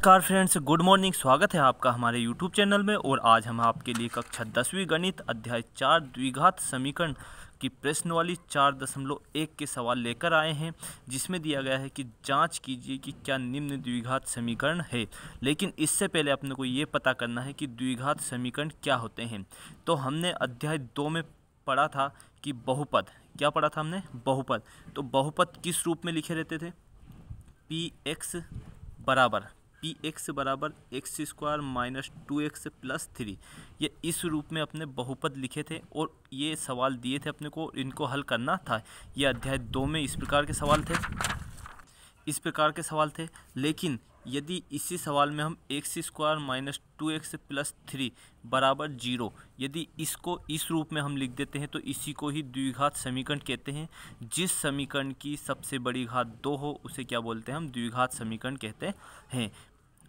नमस्कार friends, good morning. स्वागत है आपका हमारे यूट्यूब चैनल में। और आज हम आपके लिए कक्षा 10वीं गणित अध्याय 4 द्विघात समीकरण की प्रश्नवाली 4.1 के सवाल लेकर आए हैं, जिसमें दिया गया है कि जांच कीजिए कि क्या निम्न द्विघात समीकरण है। लेकिन इससे पहले अपने को ये पता करना है कि द्विघात समीकरण क्या होते हैं। तो हमने अध्याय 2 में पढ़ा था कि बहुपद, क्या पढ़ा था हमने? बहुपद। तो बहुपद किस रूप में लिखे रहते थे? पी एक्स बराबर x square minus 2x plus 3, ये इस रूप में अपने बहुपद लिखे थे और ये सवाल दिए थे अपने को, इनको हल करना था। ये अध्याय 2 में इस प्रकार के सवाल थे। लेकिन यदि इसी सवाल में हम x square minus 2x plus 3 बराबर 0, यदि इसको इस रूप में हम लिख देते हैं तो इसी को ही द्विघात समीकरण कहते हैं। जिस समीकरण की सबसे बड़ी घात 2 हो उसे क्या बोलते हैं? हम द्विघात समीकरण कहते हैं।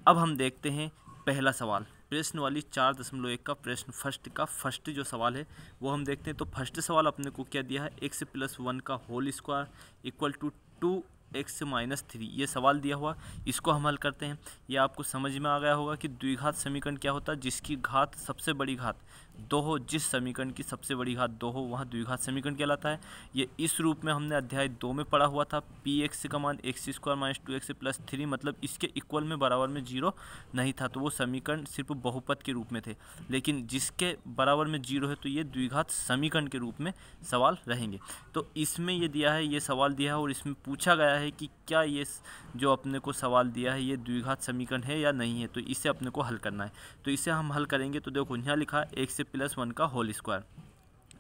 अब हम देखते हैं पहला सवाल, प्रश्न वाली 4.1 का प्रश्न फर्स्ट जो सवाल है वो हम देखते हैं। तो फर्स्ट सवाल अपने को क्या दिया है? x प्लस 1 का whole square equal to 2x minus 3, ये सवाल दिया हुआ। इसको हम हल करते हैं। ये आपको समझ में आ गया होगा कि द्विघात समीकरण क्या होता है? जिसकी घात सबसे बड़ी घात 2 हो, जिस समीकरण की सबसे बड़ी घात 2 हो वहाँ द्विघात समीकरण कहलाता है। ये इस रूप में हमने अध्याय 2 में पढ़ा हुआ था। पी एक्स का मान x square minus 2x plus 3, मतलब इसके इक्वल में बराबर में 0 नहीं था, तो वो समीकरण सिर्फ बहुपद के रूप में थे। लेकिन जिसके बराबर में 0 है तो ये द्विघात समीकरण के रूप में सवाल रहेंगे। तो इसमें ये दिया है, ये सवाल दिया है और इसमें पूछा गया है कि क्या ये जो अपने को सवाल दिया है ये द्विघात समीकरण है या नहीं है। तो इसे अपने को हल करना है। तो इसे हम हल करेंगे। तो देखो यहाँ लिखा है एक्स प्लस 1 का होल स्क्वायर,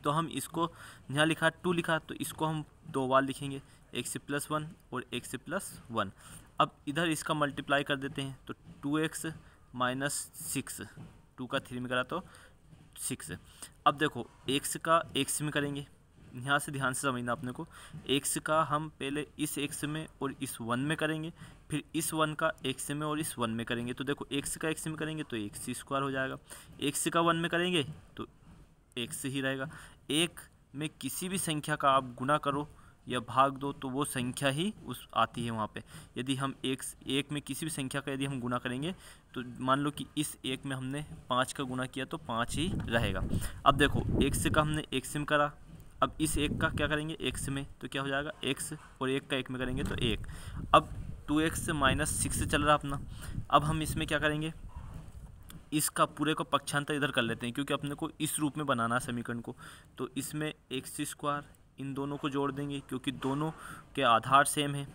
तो हम इसको यहाँ लिखा 2 लिखा, तो इसको हम 2 बार लिखेंगे, एक्स प्लस 1 और एक्स प्लस 1। अब इधर इसका मल्टीप्लाई कर देते हैं तो 2x माइनस 6, 2 का 3 में करा तो 6। अब देखो x का x में करेंगे, यहाँ से ध्यान से समझना अपने को। x का हम पहले इस x में और इस 1 में करेंगे, फिर इस 1 का x में और इस 1 में करेंगे। तो देखो x का x में करेंगे तो x स्क्वायर हो जाएगा, x का 1 में करेंगे तो x ही रहेगा। एक में किसी भी संख्या का आप गुना करो या भाग दो तो वो संख्या ही उस आती है वहाँ पे। यदि हम एक में किसी भी संख्या का यदि हम गुना करेंगे तो मान लो कि इस एक में हमने 5 का गुना किया तो 5 ही रहेगा। अब देखो x का हमने x में करा, अब इस एक का क्या करेंगे x में, तो क्या हो जाएगा x, और एक का एक में करेंगे तो 1। अब 2x माइनस 6 चल रहा अपना। अब हम इसमें क्या करेंगे? इसका पूरे को पक्षांतर इधर कर लेते हैं, क्योंकि अपने को इस रूप में बनाना है समीकरण को। तो इसमें एक्स स्क्वायर, इन दोनों को जोड़ देंगे क्योंकि दोनों के आधार सेम है।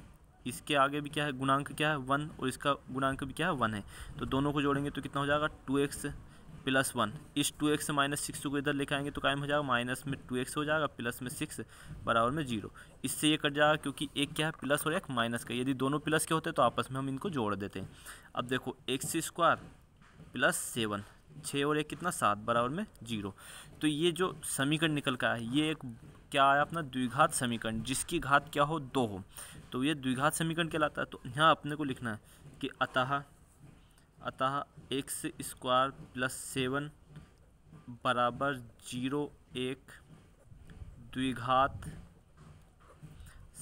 इसके आगे भी क्या है? गुणांक क्या है? 1, और इसका गुणांक भी क्या है? 1 है। तो दोनों को जोड़ेंगे तो कितना हो जाएगा? 2x plus 1। इस 2x माइनस 6 को इधर लेकर आएंगे तो कायम हो जाएगा, माइनस में 2x हो जाएगा, प्लस में 6 बराबर में 0। इससे ये कट जाएगा क्योंकि एक क्या है? प्लस और एक माइनस का। यदि दोनों प्लस के होते तो आपस में हम इनको जोड़ देते हैं। अब देखो एक्स स्क्वायर प्लस 7, 6 और 1 कितना? 7 बराबर में 0। तो ये जो समीकरण निकल का है ये एक क्या आया? अपना द्विघात समीकरण, जिसकी घात क्या हो? 2 हो, तो ये द्विघात समीकरण कहलाता है। तो यहाँ अपने को लिखना है कि अतः एक्स स्क्वायर प्लस 7 बराबर 0 एक द्विघात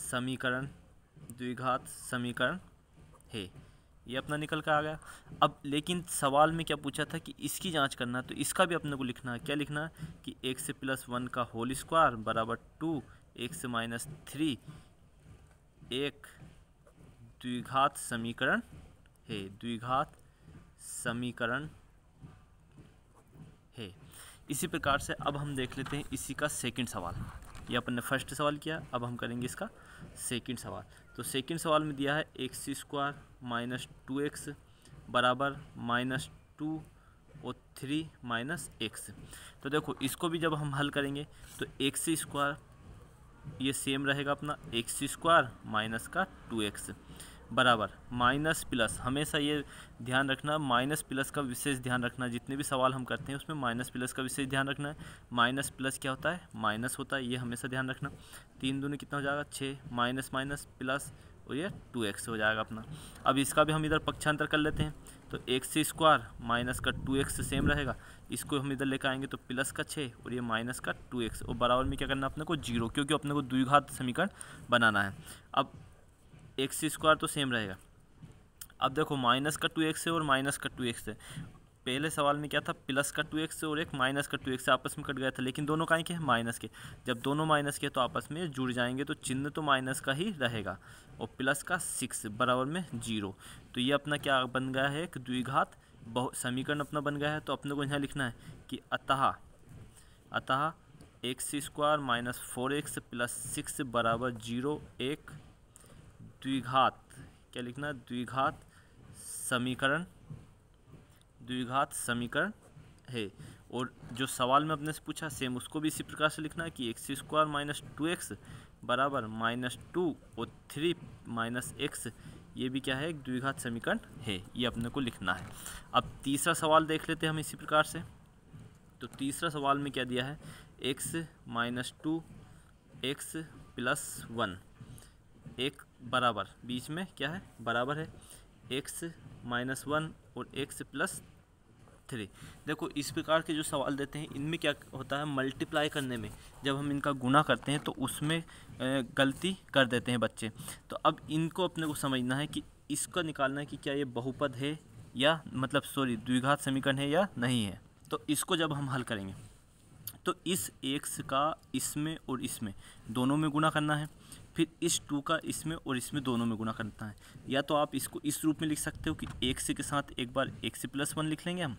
समीकरण है। ये अपना निकल कर आ गया। अब लेकिन सवाल में क्या पूछा था कि इसकी जांच करना है, तो इसका भी अपने को लिखना है। क्या लिखना है? कि x प्लस 1 का होल स्क्वायर बराबर 2x माइनस 3 एक द्विघात समीकरण है। इसी प्रकार से अब हम देख लेते हैं इसी का सेकंड सवाल। ये अपन ने फर्स्ट सवाल किया, अब हम करेंगे इसका सेकंड सवाल। तो सेकंड सवाल में दिया है एक्स स्क्वायर माइनस 2x बराबर माइनस 2 और 3 माइनस x। तो देखो इसको भी जब हम हल करेंगे तो एक्स स्क्वायर ये सेम रहेगा अपना, एक्स स्क्वायर माइनस का 2x बराबर माइनस प्लस, हमेशा ये ध्यान रखना, माइनस प्लस का विशेष ध्यान रखना। जितने भी सवाल हम करते हैं उसमें माइनस प्लस का विशेष ध्यान रखना है। माइनस प्लस क्या होता है? माइनस होता है, ये हमेशा ध्यान रखना। 3 दूनी कितना हो जाएगा? 6, माइनस माइनस प्लस, और ये 2x हो जाएगा अपना। अब इसका भी हम इधर पक्षांतर कर लेते हैं। तो एक्स स्क्वायर माइनस का 2x सेम रहेगा, इसको हम इधर लेकर आएंगे तो प्लस का 6 और ये माइनस का 2x, और बराबर में क्या करना है अपने को? 0, क्योंकि अपने को द्विघात समीकरण बनाना है। अब एक्स स्क्वायर तो सेम रहेगा, अब देखो माइनस का 2x है और माइनस का 2x है। पहले सवाल में क्या था, प्लस का 2x और एक माइनस का 2x आपस में कट गया था, लेकिन दोनों काहे के हैं, माइनस के। जब दोनों माइनस के तो आपस में जुड़ जाएंगे, तो चिन्ह तो माइनस का ही रहेगा। और प्लस का 6 बराबर में 0। तो ये अपना क्या बन गया है, एक द्विघात समीकरण अपना बन गया है। तो अपने को यहाँ लिखना है कि अतः x² माइनस 4x प्लस 6 बराबर 0 एक द्विघात, क्या लिखना, द्विघात समीकरण है। और जो सवाल में अपने से पूछा सेम उसको भी इसी प्रकार से लिखना है कि x² माइनस 2x बराबर -2 और 3 माइनस x, ये भी क्या है, एक द्विघात समीकरण है। ये अपने को लिखना है। अब तीसरा सवाल देख लेते हैं हम इसी प्रकार से। तो तीसरा सवाल में क्या दिया है, x माइनस 2 x प्लस 1 एक बराबर, बीच में क्या है, बराबर है x माइनस 1 और x प्लस 3। देखो इस प्रकार के जो सवाल देते हैं इनमें क्या होता है, मल्टीप्लाई करने में जब हम इनका गुणा करते हैं तो उसमें गलती कर देते हैं बच्चे। तो अब इनको अपने को समझना है कि इसका निकालना है कि क्या ये बहुपद है या द्विघात समीकरण है या नहीं है। तो इसको जब हम हल करेंगे तो इस x का इसमें और इसमें दोनों में गुणा करना है, फिर इस 2 का इसमें और इसमें दोनों में गुणा करना है। या तो आप इसको इस रूप में लिख सकते हो कि x के साथ एक बार x प्लस 1 लिख लेंगे हम,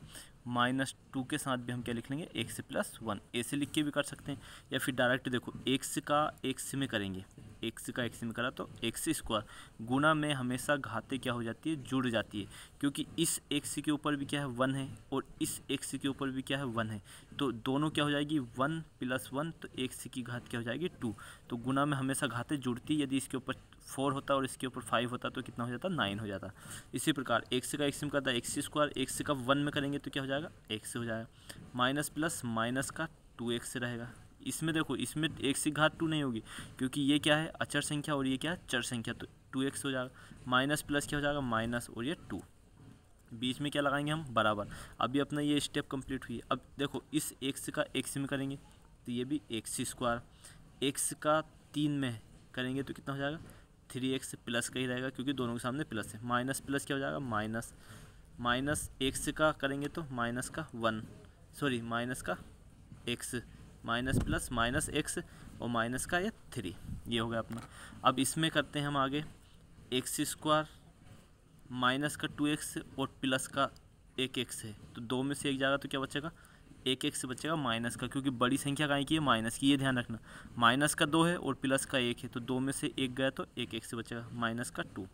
-2 के साथ भी हम क्या लिख लेंगे, x प्लस 1, ऐसे लिख के भी कर सकते हैं। या फिर डायरेक्ट देखो x का x में करेंगे, x का x में करा तो x² गुणा में हमेशा घाते क्या हो जाती है, जुड़ जाती है, क्योंकि इस x के ऊपर भी क्या है 1 है और इस x के ऊपर भी क्या है 1 है। तो दोनों क्या हो जाएगी 1 प्लस 1, तो x की घात क्या हो जाएगी 2। तो गुणा में हमेशा घातें जुड़ती है। यदि इसके ऊपर 4 होता और इसके ऊपर 5 होता तो कितना हो जाता, 9 हो जाता। इसी प्रकार x का x में करता है x², x का 1 में करेंगे तो क्या हो जाएगा, x हो जाएगा, माइनस प्लस माइनस का 2x रहेगा। इसमें देखो इसमें x की घात 2 नहीं होगी, क्योंकि ये क्या है, अचर संख्या और ये क्या है, चर संख्या, तो 2x हो जाएगा। माइनस प्लस क्या हो जाएगा, माइनस और ये 2, बीच में क्या लगाएंगे हम, बराबर। अभी अपना ये स्टेप कंप्लीट हुई। अब देखो इस x का x में करेंगे तो ये भी x², x का 3 में करेंगे तो कितना हो जाएगा, 3x प्लस का ही रहेगा, क्योंकि दोनों के सामने प्लस है। माइनस प्लस क्या हो जाएगा, माइनस x का करेंगे तो माइनस का x, minus plus minus x और माइनस का ये 3, ये हो गया अपना। अब इसमें करते हैं हम आगे, x² माइनस का 2x और प्लस का 1x है, तो 2 में से एक जाएगा तो क्या बचेगा, 1x बचेगा माइनस का, क्योंकि बड़ी संख्या काहे की है, माइनस की, ये ध्यान रखना। माइनस का 2 है और प्लस का 1 है, तो 2 में से एक गया तो 1x बचेगा, माइनस का 2।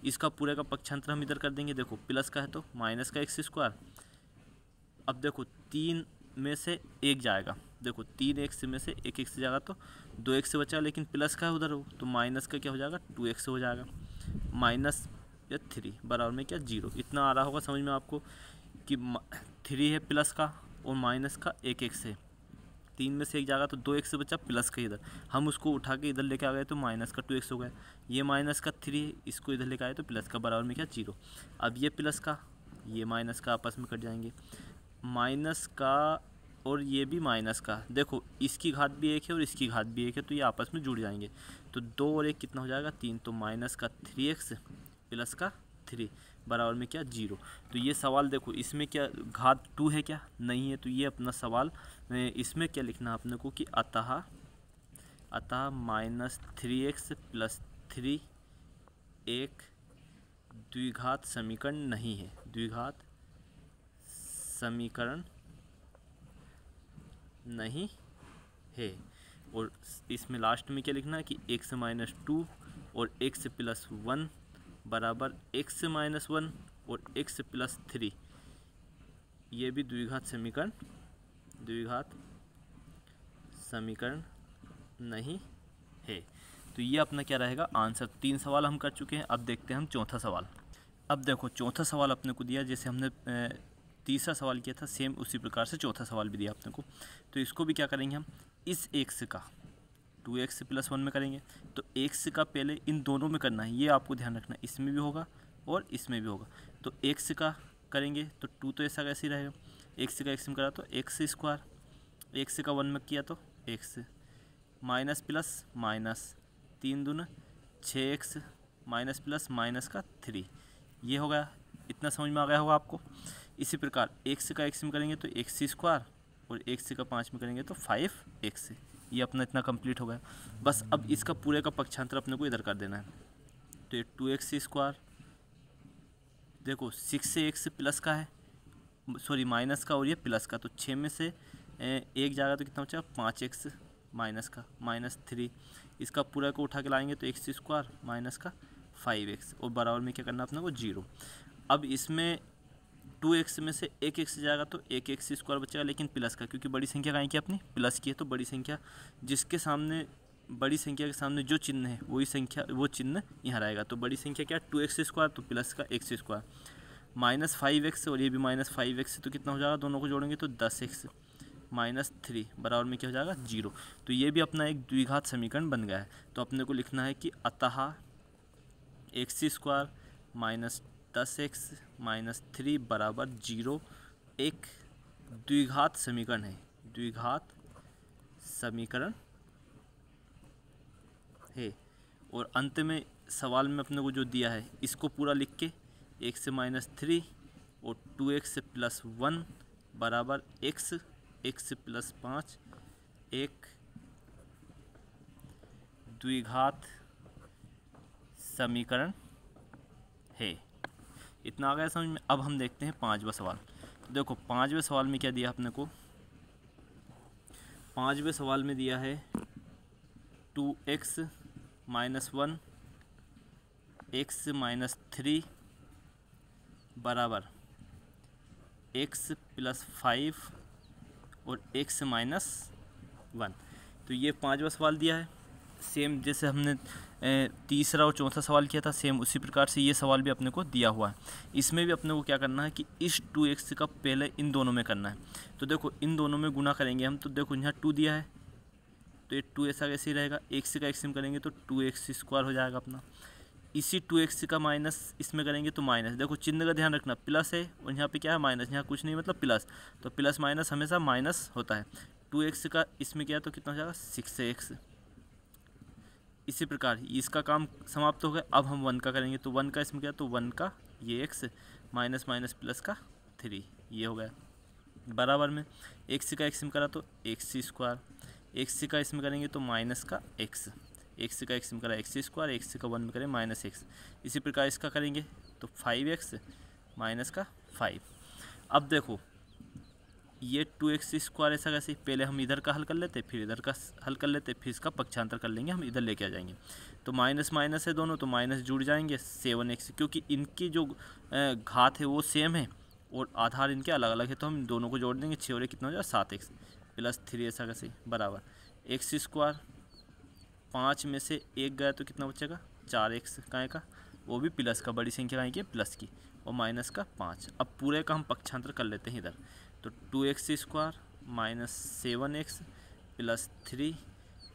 इसका पूरे का पक्षांतर हम इधर कर देंगे। देखो प्लस का है तो माइनस का x²। अब देखो 3 में से एक जाएगा, देखो 3x में से 1x जाएगा तो 2x बचेगा, लेकिन प्लस का है उधर हो तो माइनस का क्या हो जाएगा, 2x हो जाएगा, माइनस या 3 बराबर में क्या 0। इतना आ रहा होगा समझ में आपको कि 3 है प्लस का और माइनस का 1x है, 3 में से एक जाएगा तो 2x बचा, प्लस का इधर हम उसको उठा के इधर लेके आ गए तो माइनस का 2x हो गया। ये माइनस का 3 है, इसको इधर लेके आए तो प्लस का, बराबर में क्या 0। अब ये प्लस का ये माइनस का आपस में कट जाएंगे, माइनस का और ये भी माइनस का, देखो इसकी घात भी 1 है और इसकी घात भी 1 है, तो ये आपस में जुड़ जाएंगे। तो 2 और 1 कितना हो जाएगा, 3, तो माइनस का 3x प्लस का 3 बराबर में क्या 0। तो ये सवाल देखो इसमें क्या घात 2 है, क्या नहीं है। तो ये अपना सवाल इसमें क्या लिखना है अपने को कि अतः -3x प्लस 3 एक द्विघात समीकरण नहीं है, द्विघात समीकरण नहीं है। और इसमें लास्ट में क्या लिखना है कि x माइनस 2 और x प्लस 1 बराबर x माइनस 1 और x प्लस 3, ये भी द्विघात समीकरण नहीं है। तो ये अपना क्या रहेगा आंसर। 3 सवाल हम कर चुके हैं। अब देखते हैं हम चौथा सवाल। अब देखो चौथा सवाल अपने को दिया, जैसे हमने तीसरा सवाल किया था सेम उसी प्रकार से चौथा सवाल भी दिया अपने को। तो इसको भी क्या करेंगे हम, इस x का 2x प्लस 1 में करेंगे। तो x का पहले इन दोनों में करना है, ये आपको ध्यान रखना, इसमें भी होगा और इसमें भी होगा। तो x का करेंगे तो 2 तो ऐसा कैसे ही रहेगा, x का x में करा तो x², x का 1 में किया तो x, माइनस प्लस माइनस 3 दूना 6x, माइनस प्लस माइनस का 3, ये हो गया, इतना समझ में आ गया होगा आपको। इसी प्रकार x का x में करेंगे तो x² और x का 5 में करेंगे तो 5x। ये अपना इतना कंप्लीट हो गया। बस अब इसका पूरे का पक्षांतर अपने को इधर कर देना है। तो ये 2x², देखो 6 से x प्लस का है, सॉरी माइनस का, और ये प्लस का, तो 6 में से एक जाएगा तो कितना बचेगा 5x माइनस का -3। इसका पूरा को उठा के लाएंगे तो x² माइनस का 5x, और बराबर में क्या करना अपने को 0। अब इसमें 2x में से एक x जाएगा तो एक x² बचेगा, लेकिन प्लस का, क्योंकि बड़ी संख्या कहाँ की अपनी प्लस की है, तो बड़ी संख्या जिसके सामने, बड़ी संख्या के सामने जो चिन्ह है वही संख्या, वो चिन्ह यहाँ रहेगा। तो बड़ी संख्या क्या 2x², तो प्लस का x² -5x, और ये भी -5x, तो कितना हो जाएगा, दोनों को जोड़ेंगे तो 10x -3 बराबर में क्या हो जाएगा 0। तो ये भी अपना एक द्विघात समीकरण बन गया है। तो अपने को लिखना है कि अतः x² -10x -3 बराबर 0 एक द्विघात समीकरण है, द्विघात समीकरण है। और अंत में सवाल में अपने को जो दिया है इसको पूरा लिख के x से -3 और 2x से +1 बराबर x से +5 एक द्विघात समीकरण है। इतना आ गया समझ में। अब हम देखते हैं 5वां सवाल। तो देखो 5वें सवाल में क्या दिया अपने को, 5वें सवाल में दिया है 2x -1 x -3 बराबर x +5 और x -1। तो ये 5वां सवाल दिया है। सेम जैसे हमने तीसरा और चौथा सवाल किया था, सेम उसी प्रकार से ये सवाल भी अपने को दिया हुआ है। इसमें भी अपने को क्या करना है कि इस 2x का पहले इन दोनों में करना है। तो देखो इन दोनों में गुना करेंगे हम, तो देखो यहाँ 2 दिया है तो ये 2 ऐसा कैसे ही रहेगा, x का x में करेंगे तो 2x² हो जाएगा अपना। इसी 2x का माइनस इसमें करेंगे तो माइनस, देखो चिन्ह का ध्यान रखना, प्लस है और यहाँ पे क्या है माइनस, यहाँ कुछ नहीं मतलब प्लस, तो प्लस माइनस हमेशा माइनस होता है। 2x का इसमें क्या है तो कितना हो जाएगा 6x। इसी प्रकार इसका काम समाप्त हो गया। अब हम 1 का करेंगे तो 1 का इसमें क्या है तो 1 का ये x माइनस माइनस प्लस का 3, ये हो गया बराबर में x का x में करा तो x², x का इसमें करेंगे तो माइनस का x, x का x में करा x², x का 1 में करें -x। इसी प्रकार इसका करेंगे तो 5x माइनस का 5। अब देखो ये 2x² ऐसा कैसे, पहले हम इधर का हल कर लेते, फिर इधर का हल कर लेते, फिर इसका पक्षांतर कर लेंगे, हम इधर लेके आ जाएंगे। तो माइनस माइनस है दोनों, तो माइनस जुड़ जाएंगे 7x, क्योंकि इनकी जो घात है वो सेम है और आधार इनके अलग अलग है, तो हम दोनों को जोड़ देंगे। 6 और कितना हो जाएगा 7x +3 ऐसा कैसे बराबर x²। 5 में से एक गया तो कितना बचेगा 4x का का, वो भी प्लस का, बड़ी संख्या कहाँ की प्लस की, और माइनस का 5। अब पूरे का हम पक्षांतर कर लेते हैं इधर, तो 2x² -7x +3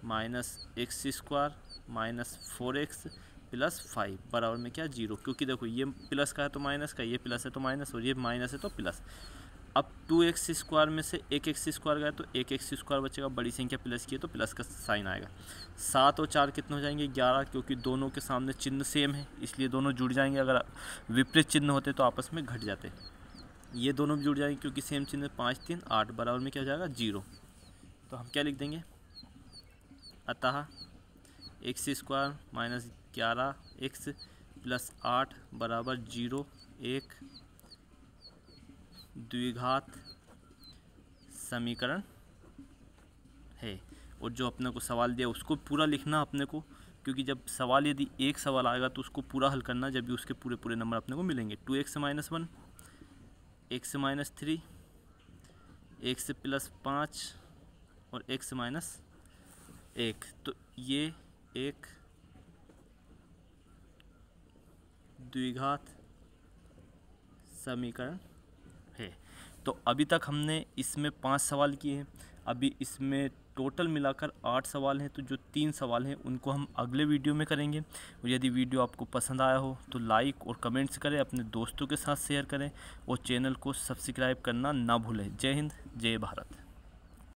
-x² -4x +5 बराबर में क्या 0, क्योंकि देखो ये प्लस का है तो माइनस का, ये प्लस है तो माइनस, और ये माइनस है तो प्लस। अब 2x² में से एक x² गया तो एक x² बचेगा, बड़ी संख्या प्लस की है तो प्लस का साइन आएगा। 7 और 4 कितने हो जाएंगे 11, क्योंकि दोनों के सामने चिन्ह सेम है इसलिए दोनों जुड़ जाएंगे। अगर विपरीत चिन्ह होते तो आपस में घट जाते, ये दोनों भी जुड़ जाएंगे क्योंकि सेम चिन्ह 5 3 8 बराबर में क्या हो जाएगा 0। तो हम क्या लिख देंगे, अतः x² -11x +8 बराबर 0 एक द्विघात समीकरण है। और जो अपने को सवाल दिया उसको पूरा लिखना अपने को, क्योंकि जब सवाल यदि एक सवाल आएगा तो उसको पूरा हल करना, जब भी उसके पूरे पूरे नंबर अपने को मिलेंगे। 2x -1 x -3 x +5 और x -1, तो ये एक द्विघात समीकरण है। तो अभी तक हमने इसमें 5 सवाल किए हैं, अभी इसमें टोटल मिलाकर 8 सवाल हैं। तो जो 3 सवाल हैं उनको हम अगले वीडियो में करेंगे। और यदि वीडियो आपको पसंद आया हो तो लाइक और कमेंट्स करें, अपने दोस्तों के साथ शेयर करें और चैनल को सब्सक्राइब करना ना भूलें। जय हिंद, जय भारत।